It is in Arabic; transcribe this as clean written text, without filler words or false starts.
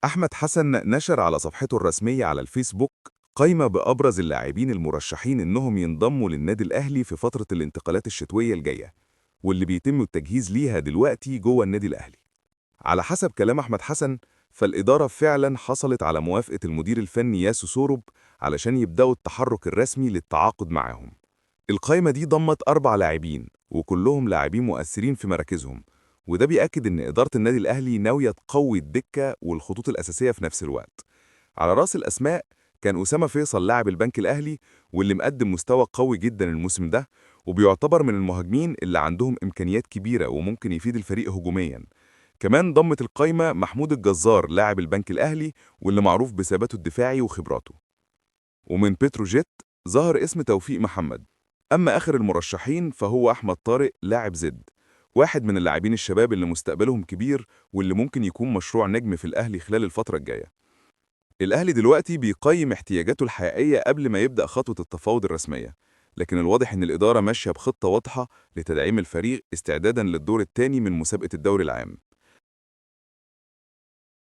أحمد حسن نشر على صفحته الرسمية على الفيسبوك قائمة بأبرز اللاعبين المرشحين إنهم ينضموا للنادي الأهلي في فترة الانتقالات الشتوية الجاية، واللي بيتم التجهيز ليها دلوقتي جوه النادي الأهلي. على حسب كلام أحمد حسن، فالإدارة فعلا حصلت على موافقة المدير الفني ياسو سورب علشان يبدأوا التحرك الرسمي للتعاقد معاهم. القائمة دي ضمت 4 لاعبين وكلهم لاعبين مؤثرين في مراكزهم، وده بيأكد إن إدارة النادي الأهلي ناوية تقوي الدكة والخطوط الأساسية في نفس الوقت. على رأس الأسماء كان أسامة فيصل لاعب البنك الأهلي، واللي مقدم مستوى قوي جدا الموسم ده، وبيعتبر من المهاجمين اللي عندهم إمكانيات كبيرة وممكن يفيد الفريق هجوميا. كمان ضمت القائمة محمود الجزار لاعب البنك الأهلي، واللي معروف بثباته الدفاعي وخبراته. ومن بتروجيت ظهر اسم توفيق محمد. أما آخر المرشحين فهو أحمد طارق لاعب زد، واحد من اللاعبين الشباب اللي مستقبلهم كبير واللي ممكن يكون مشروع نجم في الأهلي خلال الفترة الجاية. الأهلي دلوقتي بيقيم احتياجاته الحقيقية قبل ما يبدأ خطوة التفاوض الرسمية، لكن الواضح إن الإدارة ماشية بخطة واضحة لتدعيم الفريق استعدادا للدور الثاني من مسابقة الدوري العام.